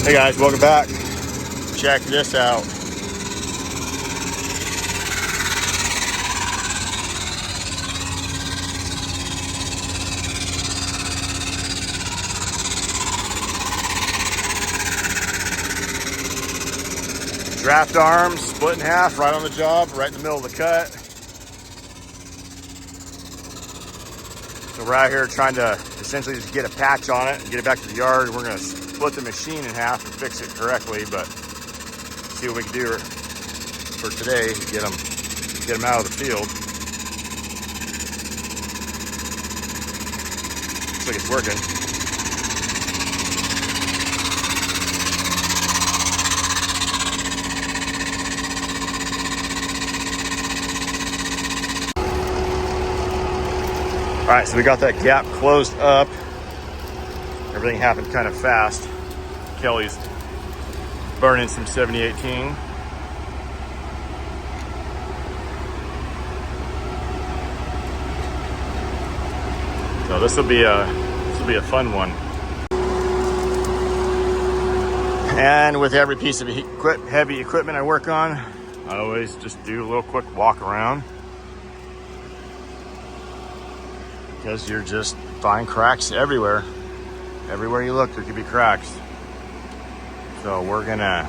Hey guys, welcome back. Check this out. Draft arms, split in half, right on the job, right in the middle of the cut. So we're out here trying to essentially just get a patch on it and get it back to the yard. We're gonna split the machine in half and fix it correctly, but see what we can do for today to get them out of the field. Looks like it's working. All right, so we got that gap closed up. Everything happened kind of fast. Kelly's burning some 7018. So this will be a fun one. And with every piece of heavy equipment I work on, I always just do a little quick walk around, because you're just find cracks everywhere. Everywhere you look, there could be cracks. So we're gonna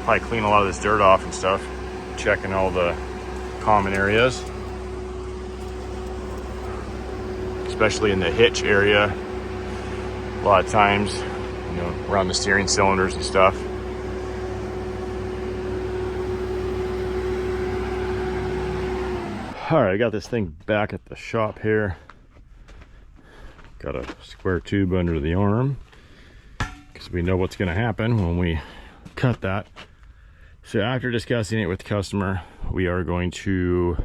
probably clean a lot of this dirt off and stuff, checking all the common areas, especially in the hitch area. A lot of times, around the steering cylinders and stuff. All right, I got this thing back at the shop here. Got a square tube under the arm, because we know what's going to happen when we cut that. So after discussing it with the customer, we are going to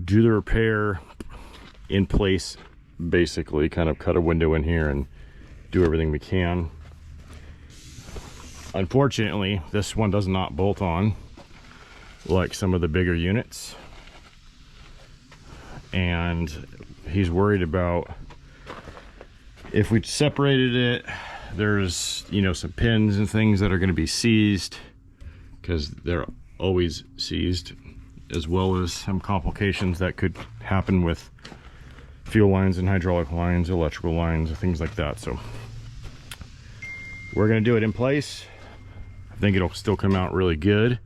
do the repair in place, basically kind of cut a window in here and do everything we can. Unfortunately, this one does not bolt on like some of the bigger units, and he's worried about if we separated it, there's some pins and things that are going to be seized, because they're always seized, as well as some complications that could happen with fuel lines and hydraulic lines, electrical lines, and things like that. So we're going to do it in place. I think it'll still come out really good.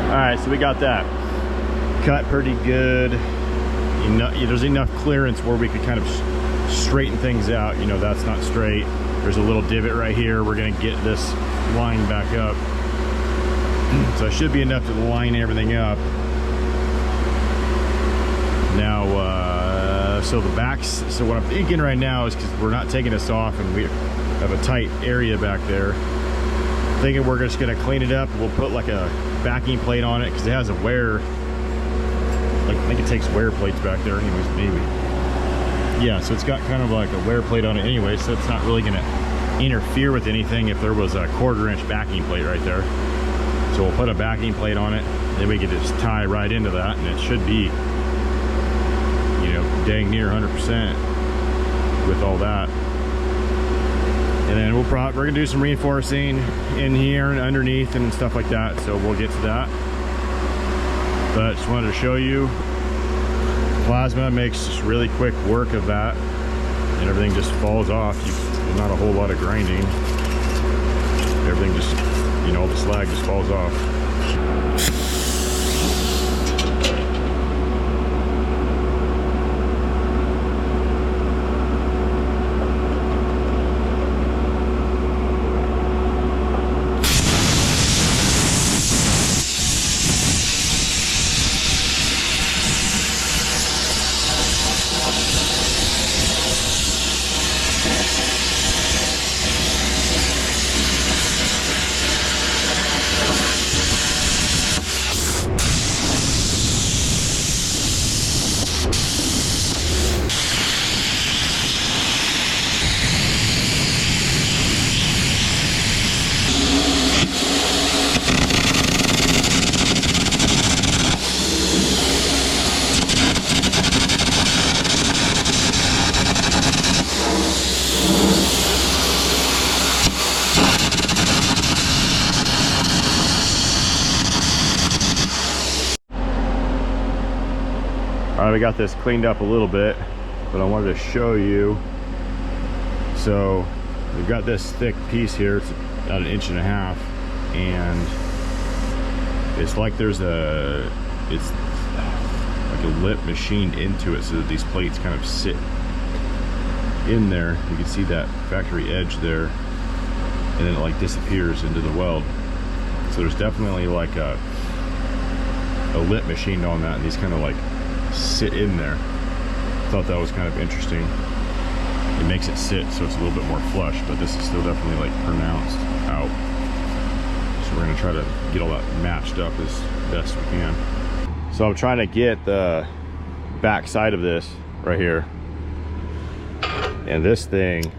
All right, so we got that cut pretty good. There's enough clearance where we could kind of straighten things out. That's not straight. There's a little divot right here. We're gonna get this line back up. So it should be enough to line everything up. Now, So the backs, so what I'm thinking right now is, because we're not taking this off and we have a tight area back there, thinking we're just gonna clean it up. We'll put like a backing plate on it because it has a wear, like I think it takes wear plates back there anyways, maybe. Yeah, so it's got kind of like a wear plate on it anyway, so it's not really gonna interfere with anything if there was a 1/4 inch backing plate right there. So we'll put a backing plate on it, then we can just tie right into that, and it should be, you know, dang near 100% with all that. And then we're gonna do some reinforcing in here and underneath and stuff like that, so we'll get to that. But just wanted to show you, plasma makes just really quick work of that, and everything just falls off. There's not a whole lot of grinding. Everything just, you know, all the slag just falls off. All right, we got this cleaned up a little bit, but I wanted to show you. So we've got this thick piece here, it's about 1.5 inches, and it's like it's like a lip machined into it so that these plates kind of sit in there. You can see that factory edge there, and then it like disappears into the weld. So there's definitely like a lip machined on that, and these kind of like sit in there. Thought that was kind of interesting. It makes it sit so it's a little bit more flush, but this is still definitely like pronounced out. So we're gonna try to get all that matched up as best we can. So I'm trying to get the back side of this right here, and this thing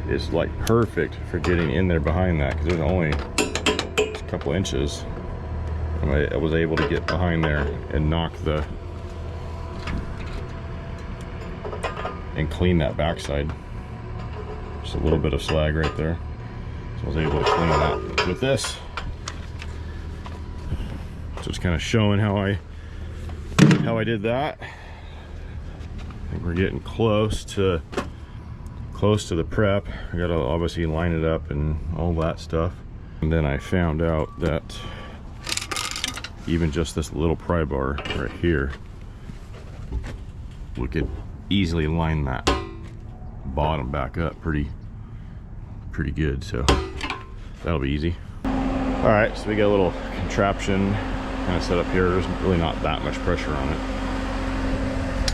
is like perfect for getting in there behind that, because there's only a couple inches. And I was able to get behind there and knock and clean that backside. Just a little bit of slag right there. So I was able to clean that with this. So it's kind of showing how I did that. I think we're getting close to the prep. I gotta obviously line it up and all that stuff. And then I found out that even just this little pry bar right here, we could easily line that bottom back up pretty good, so that'll be easy. All right, so we got a little contraption kind of set up here. There's really not that much pressure on it.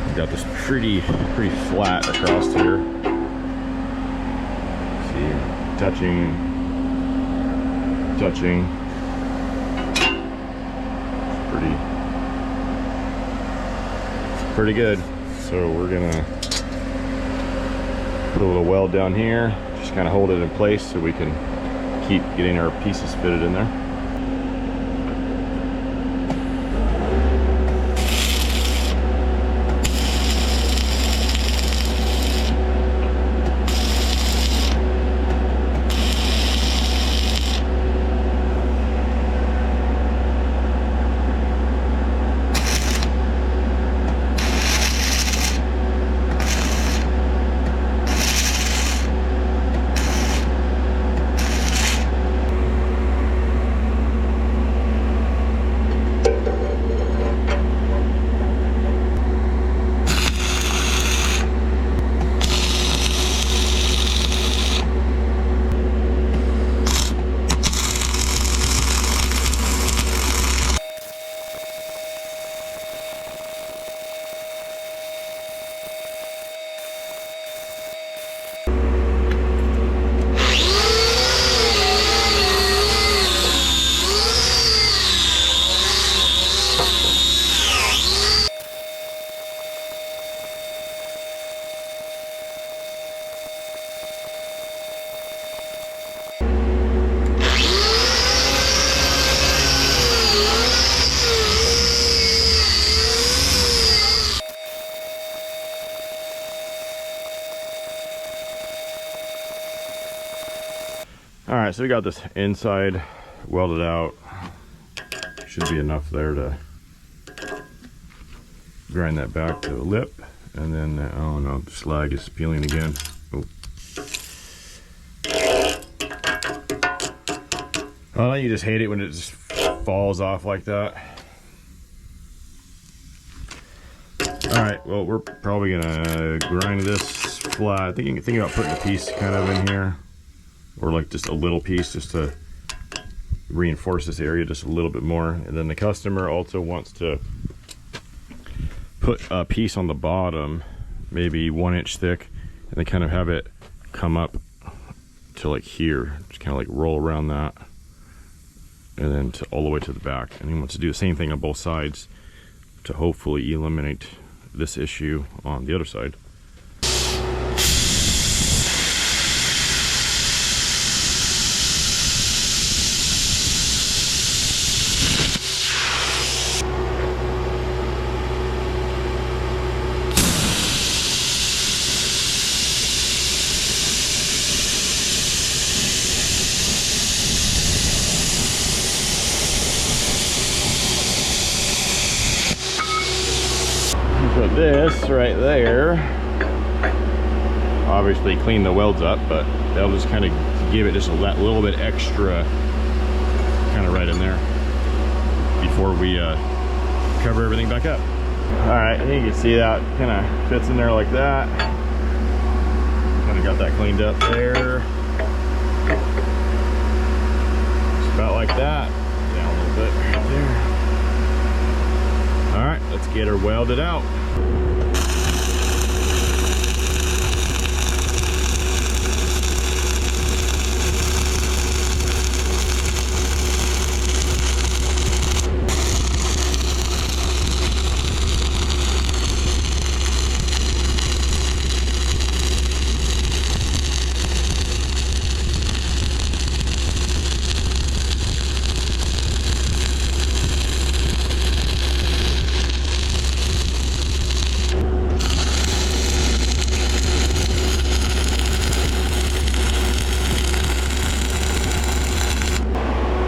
We got this pretty flat across here. See, touching. Pretty good. So we're gonna put a little weld down here, just kind of hold it in place so we can keep getting our pieces fitted in there. All right, so we got this inside welded out. Should be enough there to grind that back to a lip. And then, oh no, the slag is peeling again. Oh. Oh, you just hate it when it just falls off like that. All right, well, we're probably gonna grind this flat. Thinking about putting a piece kind of in here, or like just a little piece just to reinforce this area just a little bit more. And then the customer also wants to put a piece on the bottom, maybe 1 inch thick, and then kind of have it come up to like here, just kind of like roll around that, and then to all the way to the back. And he wants to do the same thing on both sides to hopefully eliminate this issue on the other side. So this right there, obviously clean the welds up, but that'll just kind of give it just a little bit extra kind of right in there before we cover everything back up. All right, I think you can see that kind of fits in there like that. Kind of got that cleaned up there. Just about like that. Down a little bit right there. All right, let's get her welded out.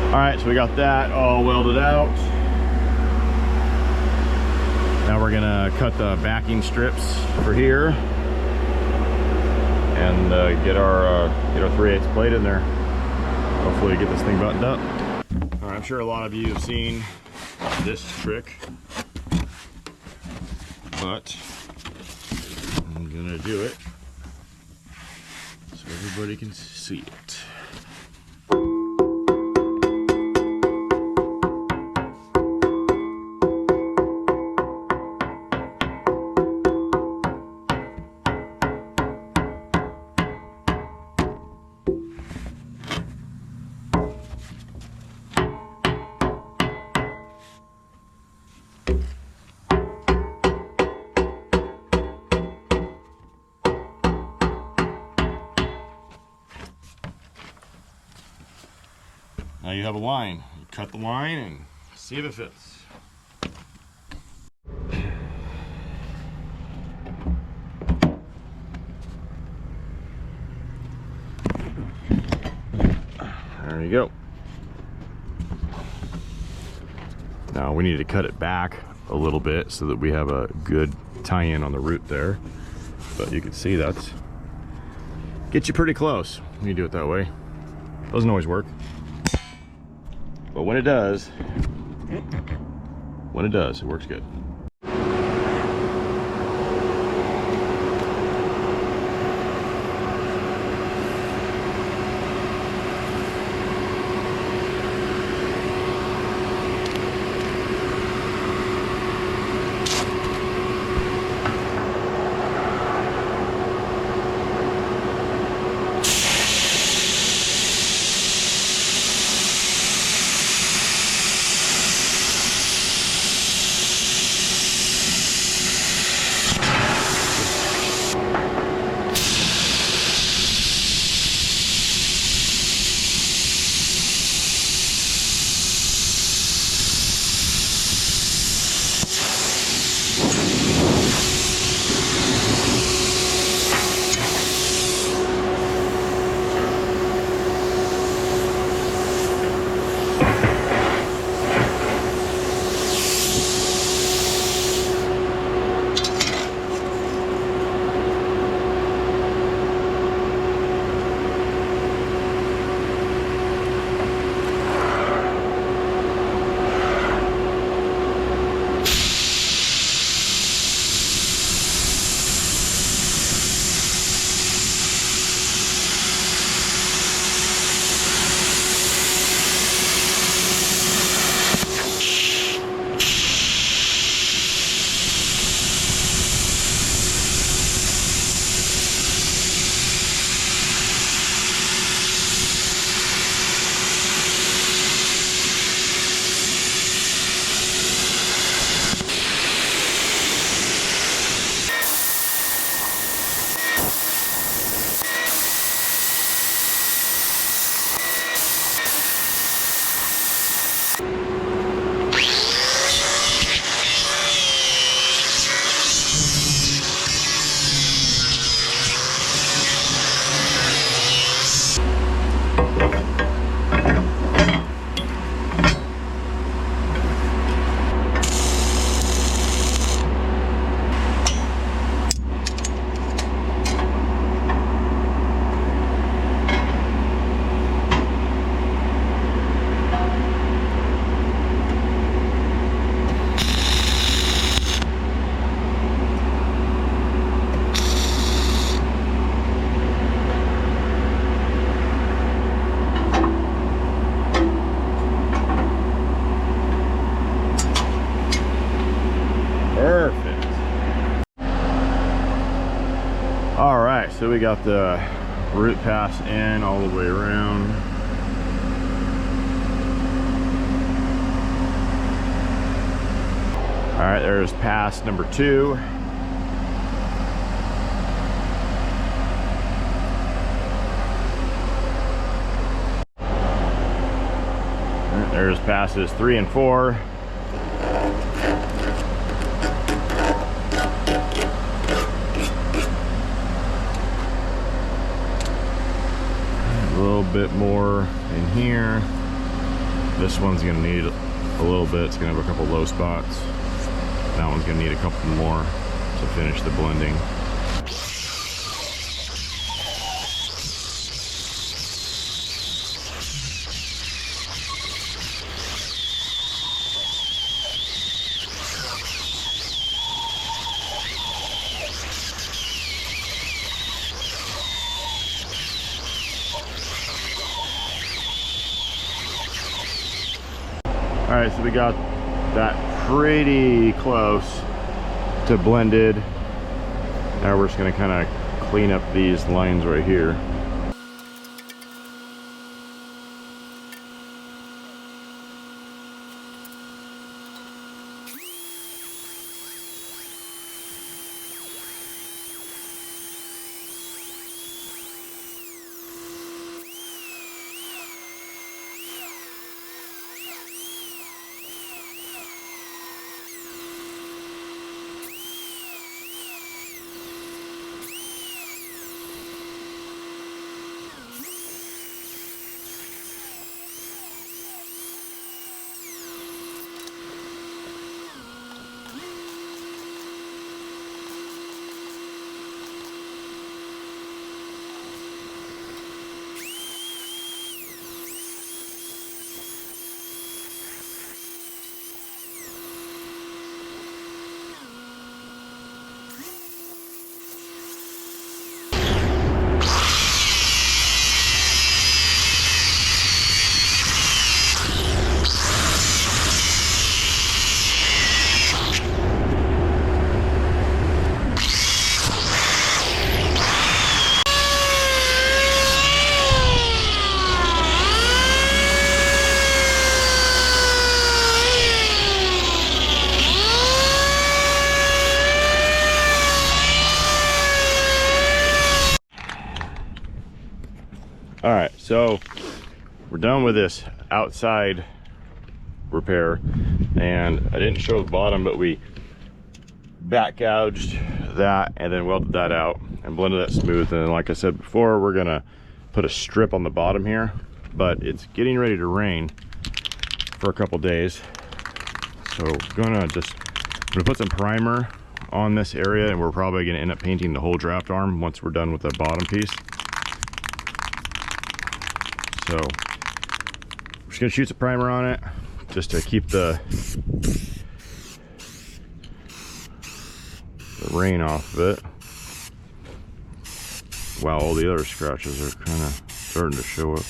All right, so we got that all welded out. Now we're gonna cut the backing strips for here and get our 3/8 plate in there. Hopefully get this thing buttoned up. All right, I'm sure a lot of you have seen this trick, but I'm gonna do it so everybody can see it. Now you have a line. You cut the line and see if it fits. There you go. Now we need to cut it back a little bit so that we have a good tie-in on the root there. But you can see that's gets you pretty close when you do it that way. Doesn't always work. But when it does, it works good. right, so we got the root pass in all the way around. All right, there's pass number 2. There's passes 3 and 4. A little bit more in here. This one's gonna need a little bit. It's gonna have a couple low spots. That one's gonna need a couple more to finish the blending. All right, so we got that pretty close to blended. Now we're just gonna kind of clean up these lines right here. All right, so we're done with this outside repair, and I didn't show the bottom, but we back gouged that and then welded that out and blended that smooth. And like I said before, we're gonna put a strip on the bottom here, but it's getting ready to rain for a couple days, so I'm gonna put some primer on this area, and we're probably gonna end up painting the whole draft arm once we're done with the bottom piece. So we're just gonna shoot some primer on it just to keep the rain off of it, while all the other scratches are kind of starting to show up.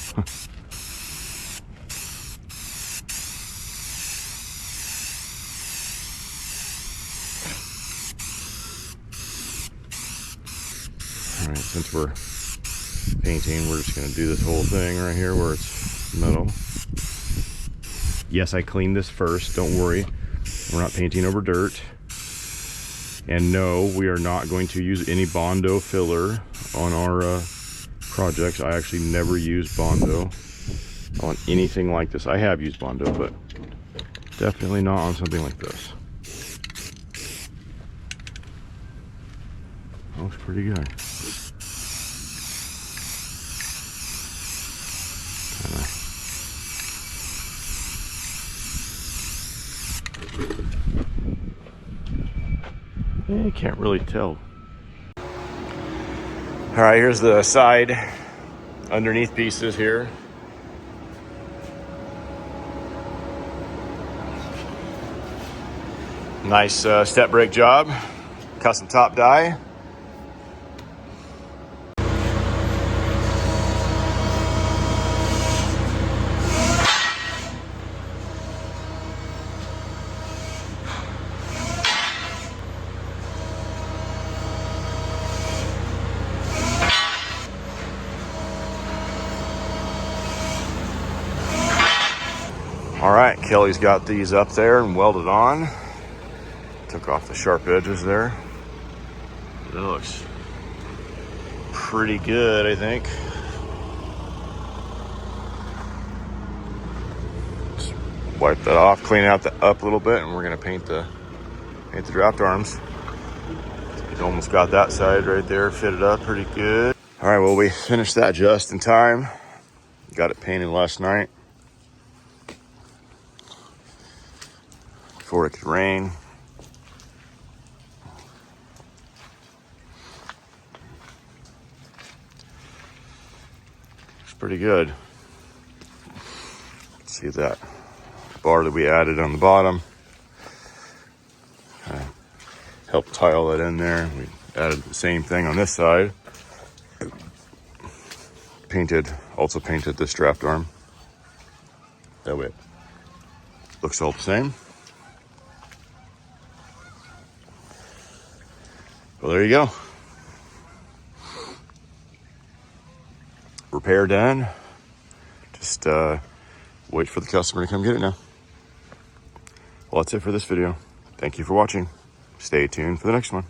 All right, since we're painting, we're just going to do this whole thing right here where it's metal. Yes, I cleaned this first, don't worry. We're not painting over dirt. And no, we are not going to use any Bondo filler on our projects. I actually never use Bondo on anything like this. I have used Bondo, but definitely not on something like this. Looks pretty good. You can't really tell. All right, here's the side underneath pieces here. Nice step brake job, custom top die. Kelly's got these up there and welded on. Took off the sharp edges there. That looks pretty good, I think. Just wipe that off, clean out the up a little bit, and we're gonna paint the draft arms. We almost got that side right there fitted up pretty good. All right, well, we finished that just in time. Got it painted last night before it could rain. It's pretty good. See that bar that we added on the bottom. Helped tile it in there. We added the same thing on this side. Also painted this draft arm. That way it looks all the same. Well, there you go. Repair done. Just wait for the customer to come get it now. Well, that's it for this video. Thank you for watching. Stay tuned for the next one.